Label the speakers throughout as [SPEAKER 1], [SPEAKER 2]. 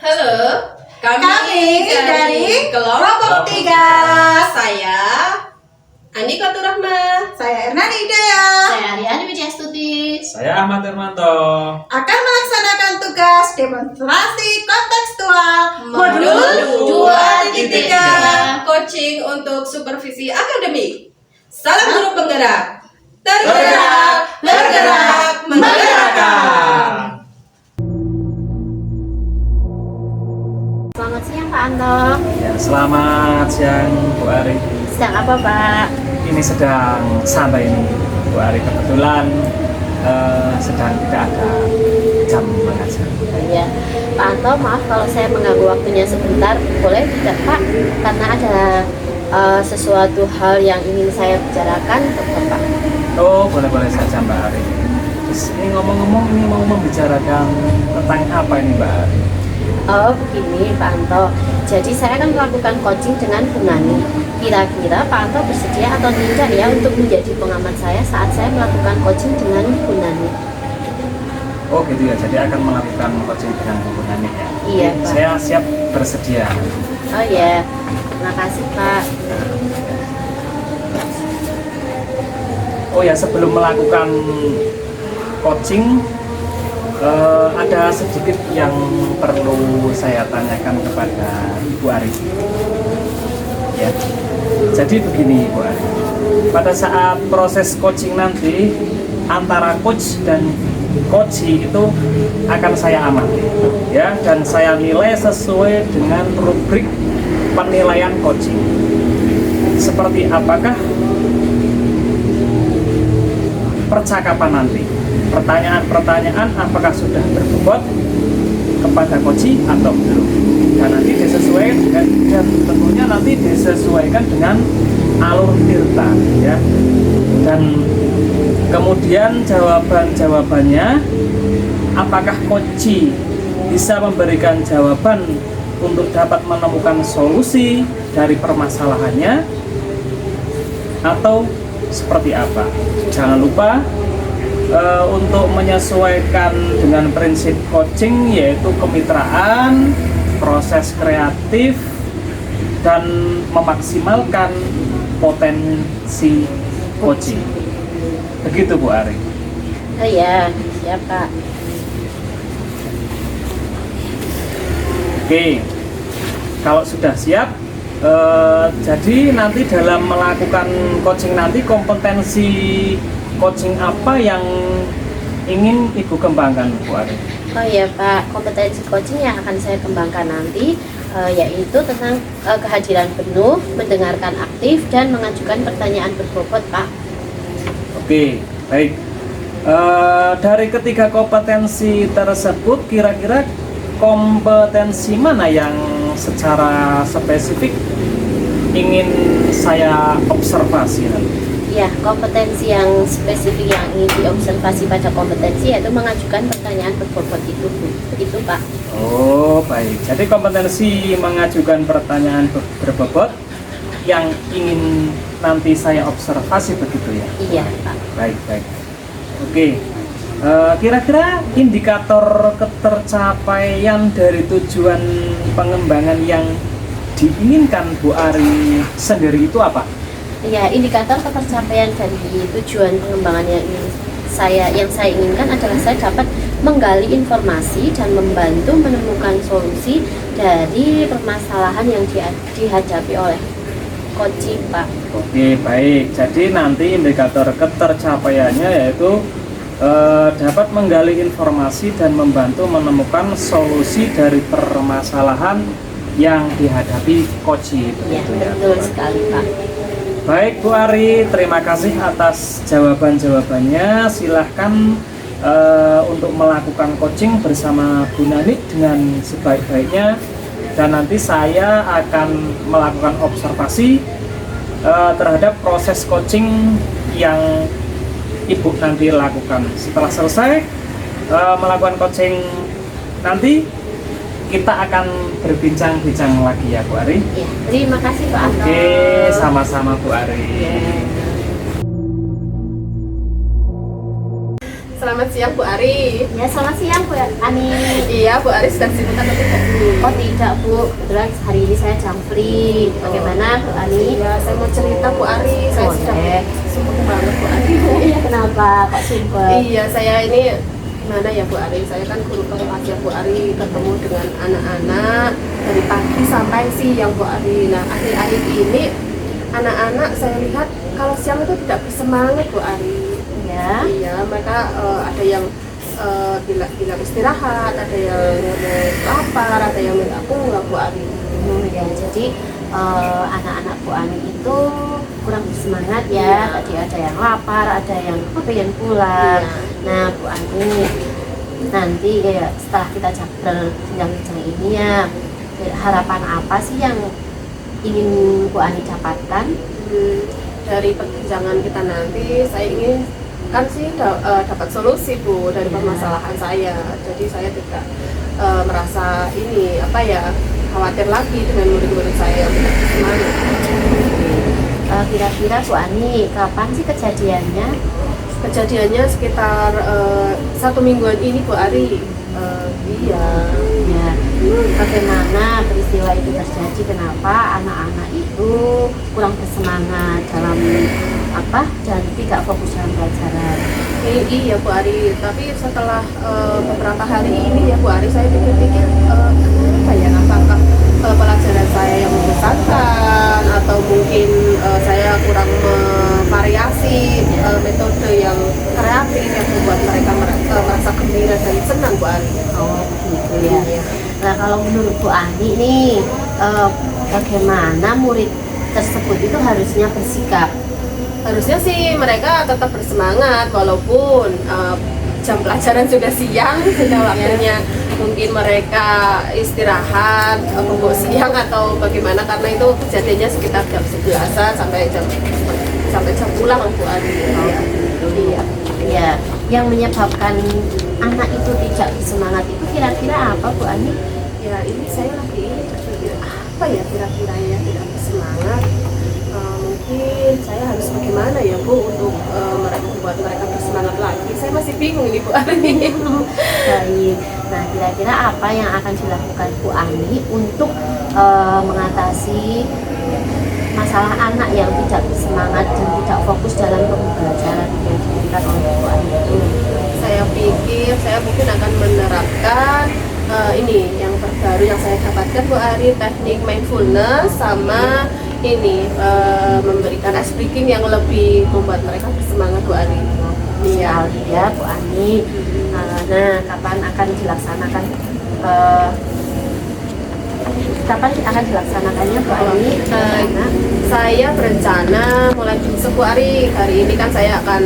[SPEAKER 1] Halo,
[SPEAKER 2] Kami dari kelompok 3.
[SPEAKER 1] Saya Ani Rahma.
[SPEAKER 2] Saya Ernani Hidayah
[SPEAKER 3] Saya Ariani Widyastuti.
[SPEAKER 4] Saya Ahmad Hermanto.
[SPEAKER 2] akan melaksanakan tugas demonstrasi kontekstual modul
[SPEAKER 1] Modul
[SPEAKER 2] 2.3.
[SPEAKER 1] Coaching untuk supervisi akademik. Salam guru penggerak. Tergerak, bergerak, menggerakkan.
[SPEAKER 3] Selamat siang Pak Anto.
[SPEAKER 4] Ya, selamat siang Bu Ari.
[SPEAKER 3] Sedang apa Pak?
[SPEAKER 4] Ini sedang santai ini Bu Ari, kebetulan sedang tidak ada jam mengajar.
[SPEAKER 3] Iya, Pak Anto, maaf kalau saya mengganggu waktunya sebentar. Boleh tidak Pak? Karena ada sesuatu hal yang ingin saya bicarakan untuk Bapak.
[SPEAKER 4] Oh, boleh-boleh saja Mbak Ari. Terus ini ngomong-ngomong, ini mau membicarakan tentang apa ini Mbak Ari?
[SPEAKER 3] Oh begini Pak Anto, jadi saya akan melakukan coaching dengan Bu Nani. Kira-kira Pak Anto bersedia atau tidak ya untuk menjadi pengamat saya saat saya melakukan coaching dengan Bu Nani?
[SPEAKER 4] Oh gitu ya, jadi akan melakukan coaching dengan Bu Nani ya?
[SPEAKER 3] Iya Pak.
[SPEAKER 4] Saya siap bersedia.
[SPEAKER 3] Oh ya, terima kasih Pak.
[SPEAKER 4] Oh ya, sebelum melakukan coaching ada sedikit yang perlu saya tanyakan kepada Ibu Ari. Ya, jadi begini Ibu Ari. Pada saat proses coaching nanti antara coach dan coachee itu akan saya amati, ya, dan saya nilai sesuai dengan rubrik penilaian coaching. Seperti apakah percakapan nanti, pertanyaan-pertanyaan apakah sudah berbobot kepada coachee atau belum, dan nanti disesuaikan dan tentunya nanti disesuaikan dengan alur tirta, ya, dan kemudian jawabannya apakah coachee bisa memberikan jawaban untuk dapat menemukan solusi dari permasalahannya atau seperti apa. Jangan lupa untuk menyesuaikan dengan prinsip coaching, yaitu kemitraan, proses kreatif, dan memaksimalkan potensi coaching. Begitu Bu Ari.
[SPEAKER 3] Oh ya, siap Pak.
[SPEAKER 4] Oke, kalau sudah siap, jadi nanti dalam melakukan coaching nanti kompetensi coaching apa yang ingin Ibu kembangkan Bu Ari?
[SPEAKER 3] Oh ya Pak, kompetensi coaching yang akan saya kembangkan nanti yaitu tentang kehadiran penuh, mendengarkan aktif, dan mengajukan pertanyaan berbobot Pak.
[SPEAKER 4] Oke, baik. Dari ketiga kompetensi tersebut, kira-kira kompetensi mana yang secara spesifik ingin saya observasi nanti?
[SPEAKER 3] Ya, kompetensi yang spesifik yang ingin diobservasi pada kompetensi yaitu mengajukan pertanyaan berbobot itu, Bu. Itu Pak.
[SPEAKER 4] Oh, baik. Jadi kompetensi mengajukan pertanyaan berbobot yang ingin nanti saya observasi begitu ya?
[SPEAKER 3] Iya Pak.
[SPEAKER 4] Baik, baik. Oke. Kira-kira indikator ketercapaian dari tujuan pengembangan yang diinginkan Bu Ari sendiri itu apa?
[SPEAKER 3] Ya, indikator ketercapaian dari tujuan pengembangan yang saya inginkan adalah saya dapat menggali informasi dan membantu menemukan solusi dari permasalahan yang dihadapi oleh coachee Pak.
[SPEAKER 4] Oke, baik. Jadi nanti indikator ketercapaiannya yaitu dapat menggali informasi dan membantu menemukan solusi dari permasalahan yang dihadapi coachee.
[SPEAKER 3] Ya,
[SPEAKER 4] Begitu ya,
[SPEAKER 3] betul
[SPEAKER 4] Bu Ari?
[SPEAKER 3] sekali Pak.
[SPEAKER 4] Baik Bu Ari, terima kasih atas jawaban-jawabannya. Silahkan untuk melakukan coaching bersama Bu Nani dengan sebaik-baiknya, dan nanti saya akan melakukan observasi terhadap proses coaching yang Ibu nanti lakukan. Setelah selesai melakukan coaching nanti, kita akan berbincang-bincang lagi ya Bu Ari.
[SPEAKER 3] Ya, terima kasih Pak Anto.
[SPEAKER 4] Oke, sama-sama Bu Ari.
[SPEAKER 3] Ya.
[SPEAKER 1] Selamat siang Bu Ari.
[SPEAKER 3] Ya, selamat siang Bu Ani.
[SPEAKER 1] Iya, Bu Ari sedang sibuk atau tidak?
[SPEAKER 3] Oh tidak Bu, kebetulan hari ini saya jam free. Bagaimana Bu Ani?
[SPEAKER 1] Iya, saya mau cerita Bu Ari. Saya sedang
[SPEAKER 3] Boleh.
[SPEAKER 1] sibuk banget Bu Ari.
[SPEAKER 3] Iya, kenapa kok sumpah?
[SPEAKER 1] Iya, saya ini gimana ya Bu Ari? Saya kan guru kelas ya Bu Ari, ketemu dengan anak-anak dari pagi sampai siang Bu Ari. Nah, akhir-akhir ini anak-anak saya lihat kalau siang itu tidak bersemangat Bu Ari.
[SPEAKER 3] Ya.
[SPEAKER 1] Iya, mereka ada yang bilang istirahat, ada yang lapar, ada yang minta bunga Bu Ari.
[SPEAKER 3] Ya, jadi anak-anak Bu Ani itu kurang bersemangat ya. Tadi ada yang lapar, ada yang pengen pulang. Nah Bu Ani, nanti ya setelah kita jabrel jenjang-jenjang ini ya, harapan apa sih yang ingin Bu Ani dapatkan?
[SPEAKER 1] Dari perbincangan kita nanti, saya ingin kan sih dapat solusi Bu dari permasalahan saya. Jadi saya tidak merasa ini apa ya khawatir lagi dengan murid-murid saya yang tidak bersemangat.
[SPEAKER 3] Kira-kira Bu Ani kapan sih kejadiannya?
[SPEAKER 1] Kejadiannya sekitar 1 mingguan ini Bu Ari. Iya.
[SPEAKER 3] Ya, bagaimana peristiwa itu terjadi? Kenapa anak-anak itu kurang bersemangat dalam apa dan tidak fokus dalam pelajaran?
[SPEAKER 1] Iya Bu Ari, tapi setelah beberapa hari ini ya Bu Ari, saya pikir-pikir apa ya, apakah pelajaran saya yang membosankan atau mungkin saya kurang memvariasi metode yang kreatif yang membuat mereka merasa gembira dan senang Bu Ari.
[SPEAKER 3] Oh begitu ya. Nah kalau menurut Bu Ani nih, bagaimana murid tersebut itu harusnya bersikap?
[SPEAKER 1] Harusnya sih mereka tetap bersemangat walaupun jam pelajaran sudah siang, sudah waktunya mungkin mereka istirahat, bobo siang atau bagaimana, karena itu kejadiannya sekitar jam 11 sampai jam pulang Bu Ari. Iya.
[SPEAKER 3] Ya, yang menyebabkan anak itu tidak bersemangat itu kira-kira apa Bu Ani?
[SPEAKER 1] Ya ini saya lagi berpikir apa ya kira-kira ya tidak bersemangat. Mungkin saya harus bagaimana ya Bu untuk membuat mereka bersemangat lagi. Saya masih bingung ini Bu Ani.
[SPEAKER 3] Baik. Nah, kira-kira apa yang akan dilakukan Bu Ani untuk mengatasi masalah anak yang tidak bersemangat dan tidak fokus dalam pembelajaran yang diberikan oleh Bu Ani itu?
[SPEAKER 1] Saya pikir saya mungkin akan menerapkan ini yang terbaru yang saya dapatkan Bu Ari, teknik mindfulness sama ini memberikan ice breaking yang lebih membuat mereka bersemangat Bu Ari.
[SPEAKER 3] Iya ya Bu Ani. Nah, kapan akan dilaksanakan? Kapan akan dilaksanakannya Bu Ani?
[SPEAKER 1] Saya berencana mulai besok Bu Ari. Hari ini kan saya akan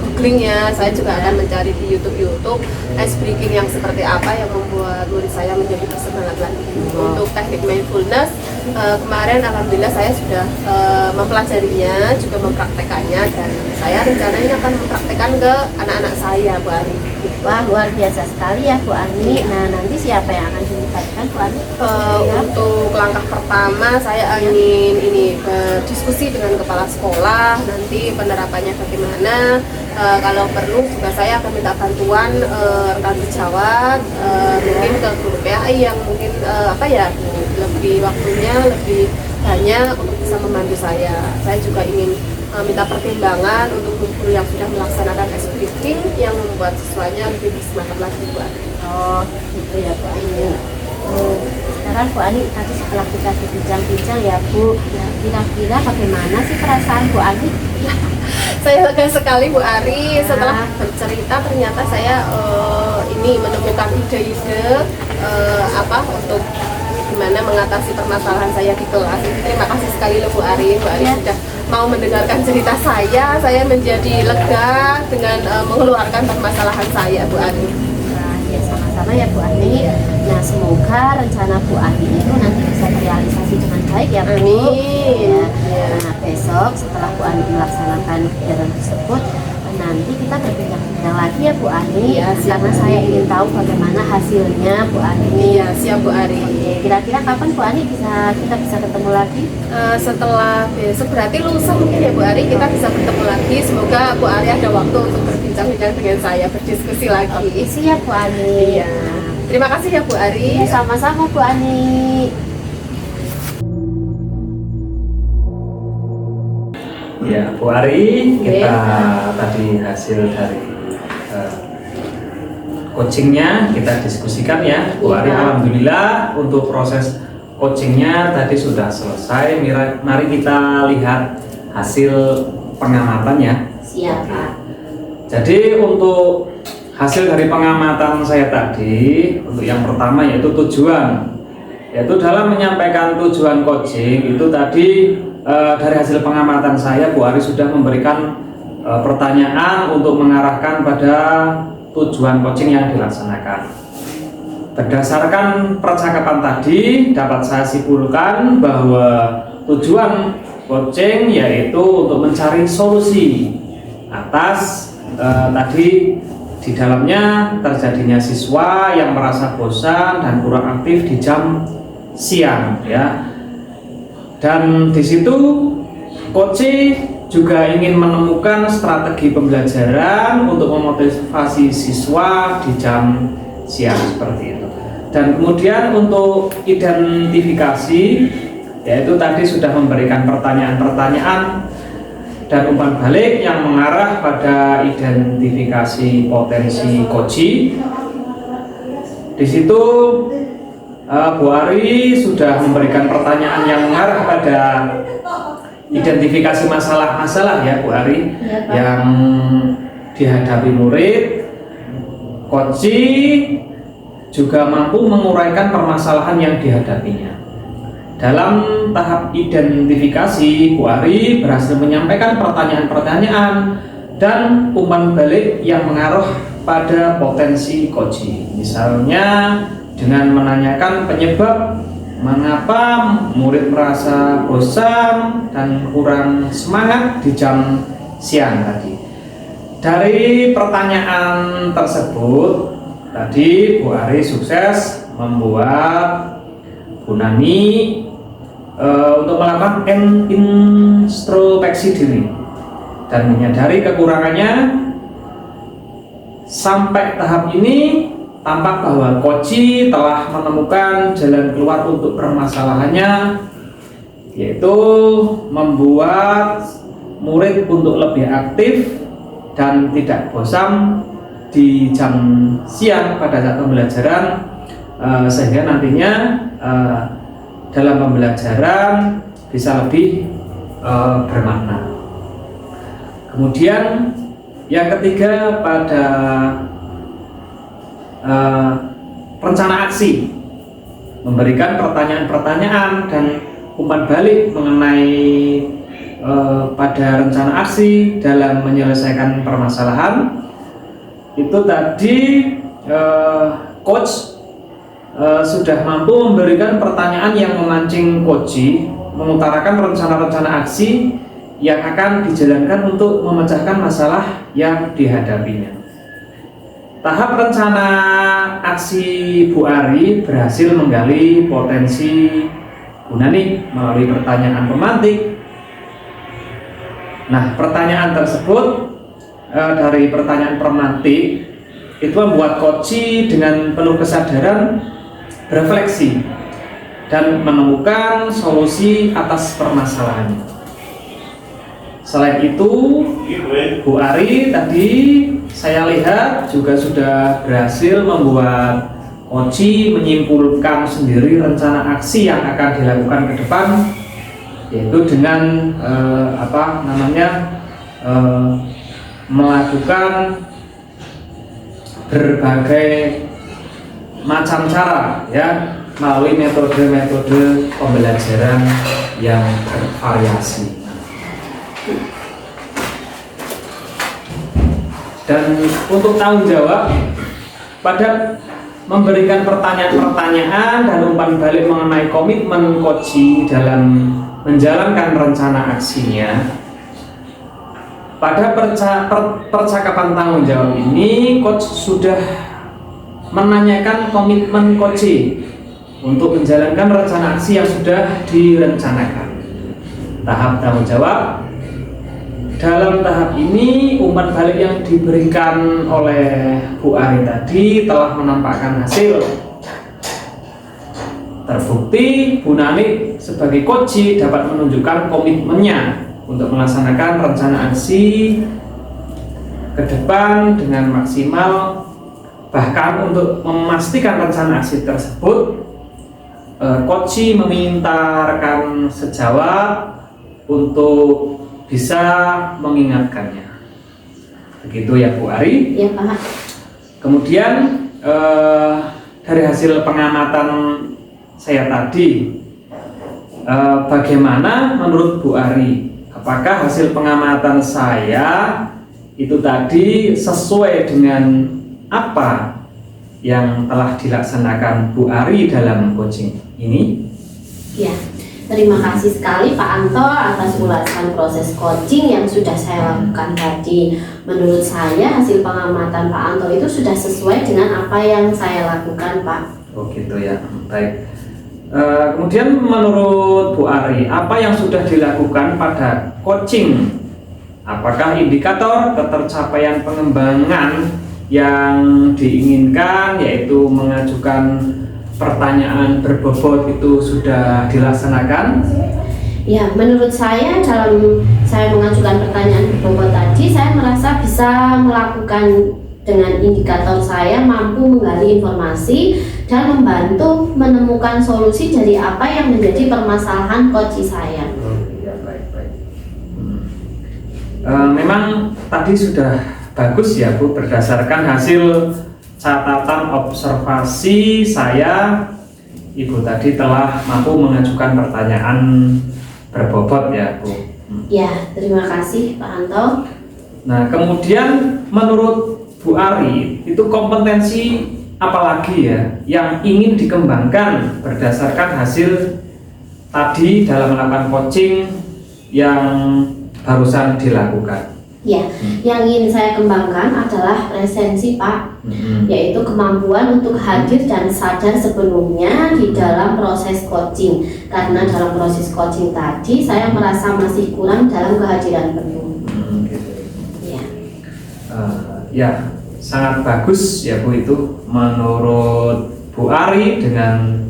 [SPEAKER 1] googling ya. Saya juga akan mencari di YouTube ice breaking yang seperti apa yang membuat murid saya menjadi bersemangat lagi. Untuk teknik mindfulness kemarin alhamdulillah saya sudah mempelajarinya, juga mempraktekannya, dan saya rencananya akan mempraktekkan ke anak-anak saya Bu Ari.
[SPEAKER 3] Wah, luar biasa sekali ya Bu Ani. Nah, nanti siapa yang akan dilibatkan Bu Ani?
[SPEAKER 1] Untuk langkah pertama saya ingin berdiskusi dengan kepala sekolah, nanti penerapannya bagaimana. Kalau perlu juga saya akan minta bantuan rekan sejawat, mungkin ke guru PAI yang mungkin lebih waktunya lebih banyak untuk bisa membantu saya. Saya juga ingin minta pertimbangan untuk guru yang sudah melaksanakan ice breaking yang membuat siswanya lebih bersemangat lagi Bu Ani.
[SPEAKER 3] Oh, gitu ya Bu Ani. Sekarang Bu Ani, tadi setelah kita berbincang-bincang ya Bu, kira-kira bagaimana sih perasaan Bu Ani?
[SPEAKER 1] Saya lega sekali Bu Ari, setelah bercerita ternyata saya menemukan ide-ide untuk gimana mengatasi permasalahan saya di kelas. Terima kasih sekali loh Bu Ari. Bu Ari sudah mau mendengarkan cerita saya menjadi lega dengan mengeluarkan permasalahan saya Bu Ari.
[SPEAKER 3] Nah, ya sama-sama ya Bu Ani. Nah, semoga rencana Bu Ani itu nanti bisa terrealisasi dengan baik ya Bu.
[SPEAKER 1] Amin.
[SPEAKER 3] Ya. Nah, besok setelah Bu Ani melaksanakan kegiatan tersebut, nanti kita berbincang-bincang lagi ya Bu Ani.
[SPEAKER 1] Iya, siap.
[SPEAKER 3] Karena saya ingin tahu bagaimana hasilnya Bu Ani.
[SPEAKER 1] Iya, siap Bu Ari.
[SPEAKER 3] Oke, kira-kira kapan Bu Ani kita bisa ketemu lagi?
[SPEAKER 1] Setelah besok berarti lusa mungkin ya Bu Ari kita bisa bertemu lagi. Semoga Bu Ari ada waktu untuk berbincang-bincang dengan saya, berdiskusi lagi.
[SPEAKER 3] Oke, siap Bu Ani.
[SPEAKER 1] Iya. Terima kasih ya Bu Ari.
[SPEAKER 3] Iya, sama-sama Bu Ani.
[SPEAKER 4] Ya, Bu Ari, kita tadi hasil dari coachingnya kita diskusikan ya, Bu Ari.
[SPEAKER 3] Iya.
[SPEAKER 4] Alhamdulillah untuk proses coachingnya tadi sudah selesai. Mari kita lihat hasil pengamatannya.
[SPEAKER 3] Siap Pak.
[SPEAKER 4] Jadi untuk hasil dari pengamatan saya tadi, untuk yang pertama yaitu tujuan, yaitu dalam menyampaikan tujuan coaching itu tadi dari hasil pengamatan saya, Bu Ari sudah memberikan pertanyaan untuk mengarahkan pada tujuan coaching yang dilaksanakan. Berdasarkan percakapan tadi, dapat saya simpulkan bahwa tujuan coaching yaitu untuk mencari solusi atas tadi di dalamnya terjadinya siswa yang merasa bosan dan kurang aktif di jam siang ya. Dan di situ coach juga ingin menemukan strategi pembelajaran untuk memotivasi siswa di jam siang seperti itu. Dan kemudian untuk identifikasi, yaitu tadi sudah memberikan pertanyaan-pertanyaan dan umpan balik yang mengarah pada identifikasi potensi coach. Di situ Bu Ari sudah memberikan pertanyaan yang mengarah pada identifikasi masalah-masalah ya Bu Ari,
[SPEAKER 3] Ya, Pak.
[SPEAKER 4] yang dihadapi murid. Coach juga mampu menguraikan permasalahan yang dihadapinya. Dalam tahap identifikasi, Bu Ari berhasil menyampaikan pertanyaan-pertanyaan dan umpan balik yang mengarah pada potensi coach. Misalnya dengan menanyakan penyebab mengapa murid merasa bosan dan kurang semangat di jam siang tadi. Dari pertanyaan tersebut tadi Bu Ari sukses membuat Bu Nani untuk melakukan introspeksi diri dan menyadari kekurangannya. Sampai tahap ini tampak bahwa coach telah menemukan jalan keluar untuk permasalahannya, yaitu membuat murid untuk lebih aktif dan tidak bosan di jam siang pada saat pembelajaran, sehingga nantinya dalam pembelajaran bisa lebih bermakna. Kemudian yang ketiga pada rencana aksi, memberikan pertanyaan-pertanyaan dan umpan balik mengenai pada rencana aksi dalam menyelesaikan permasalahan. Itu tadi coach sudah mampu memberikan pertanyaan yang memancing coach mengutarakan rencana-rencana aksi yang akan dijalankan untuk memecahkan masalah yang dihadapinya. Tahap rencana aksi Bu Ari berhasil menggali potensi Bu Nani melalui pertanyaan pemantik. Nah, pertanyaan tersebut dari pertanyaan pemantik itu membuat coach dengan penuh kesadaran berefleksi dan menemukan solusi atas permasalahannya. Selain itu, Bu Ari tadi saya lihat juga sudah berhasil membuat coach menyimpulkan sendiri rencana aksi yang akan dilakukan ke depan, yaitu dengan melakukan berbagai macam cara ya melalui metode-metode pembelajaran yang bervariasi. Dan untuk tanggung jawab pada memberikan pertanyaan-pertanyaan dan umpan balik mengenai komitmen coach dalam menjalankan rencana aksinya, pada percakapan tanggung jawab ini, coach sudah menanyakan komitmen coach untuk menjalankan rencana aksi yang sudah direncanakan. Tahap tanggung jawab. Dalam tahap ini, umpan balik yang diberikan oleh Bu Ari tadi telah menampakkan hasil. Terbukti Bu Nani sebagai coach dapat menunjukkan komitmennya untuk melaksanakan rencana aksi ke depan dengan maksimal. Bahkan untuk memastikan rencana aksi tersebut, coach meminta rekan sejawat untuk bisa mengingatkannya. Begitu ya Bu Ari?
[SPEAKER 3] Ya Pak.
[SPEAKER 4] Kemudian dari hasil pengamatan saya tadi, bagaimana menurut Bu Ari? Apakah hasil pengamatan saya itu tadi sesuai dengan apa yang telah dilaksanakan Bu Ari dalam coaching ini?
[SPEAKER 3] Ya, terima kasih sekali Pak Anto atas ulasan proses coaching yang sudah saya lakukan tadi. Menurut saya hasil pengamatan Pak Anto itu sudah sesuai dengan apa yang saya lakukan Pak.
[SPEAKER 4] Oh gitu ya, baik. Kemudian menurut Bu Ari, apa yang sudah dilakukan pada coaching? Apakah indikator ketercapaian pengembangan yang diinginkan, yaitu mengajukan pertanyaan berbobot, itu sudah dilaksanakan?
[SPEAKER 3] Ya, menurut saya dalam saya mengajukan pertanyaan berbobot tadi, saya merasa bisa melakukan dengan indikator saya mampu menggali informasi dan membantu menemukan solusi dari apa yang menjadi permasalahan coach saya.
[SPEAKER 4] Ya, baik. Memang tadi sudah bagus ya Bu, berdasarkan hasil catatan observasi saya, Ibu tadi telah mampu mengajukan pertanyaan berbobot ya Bu.
[SPEAKER 3] Ya, terima kasih Pak Anto.
[SPEAKER 4] Nah, kemudian menurut Bu Ari, itu kompetensi apalagi ya yang ingin dikembangkan berdasarkan hasil tadi dalam melakukan coaching yang barusan dilakukan?
[SPEAKER 3] Ya, yang ingin saya kembangkan adalah presensi Pak, yaitu kemampuan untuk hadir dan sadar sebelumnya di dalam proses coaching. Karena dalam proses coaching tadi saya merasa masih kurang dalam kehadiran penuh.
[SPEAKER 4] Gitu.
[SPEAKER 3] Ya.
[SPEAKER 4] Ya, sangat bagus ya Bu itu menurut Bu Ari dengan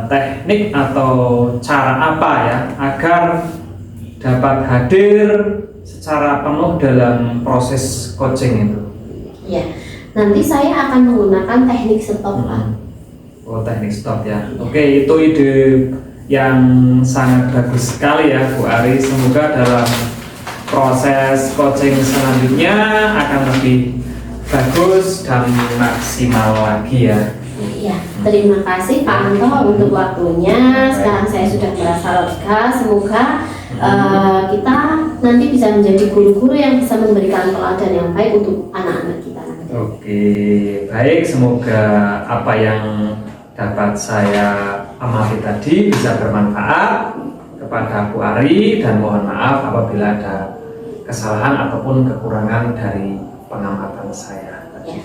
[SPEAKER 4] teknik atau cara apa ya agar dapat hadir secara penuh dalam proses coaching itu.
[SPEAKER 3] Ya, nanti saya akan menggunakan teknik stop Pak.
[SPEAKER 4] Oh, teknik stop ya. Oke, itu ide yang sangat bagus sekali ya Bu Ari. Semoga dalam proses coaching selanjutnya akan lebih bagus dan maksimal lagi ya.
[SPEAKER 3] Ya, terima kasih Pak Anto untuk waktunya. Sekarang saya sudah merasa lega. Semoga kita nanti bisa menjadi guru-guru yang bisa memberikan teladan yang baik untuk anak-anak kita nanti.
[SPEAKER 4] Oke, baik. Semoga apa yang dapat saya amati tadi bisa bermanfaat kepada Bu Ari, dan mohon maaf apabila ada kesalahan ataupun kekurangan dari pengamatan saya.
[SPEAKER 3] Ya.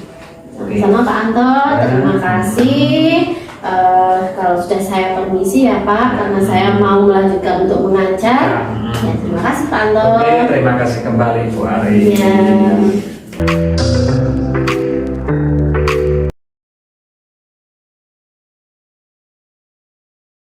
[SPEAKER 3] Sama Pak Anto, terima kasih. Kalau sudah saya permisi ya Pak, karena saya mau melanjutkan untuk mengajar. Ya, terima kasih Pak Anto.
[SPEAKER 4] Oke, terima kasih kembali Bu Ari.
[SPEAKER 3] Ya.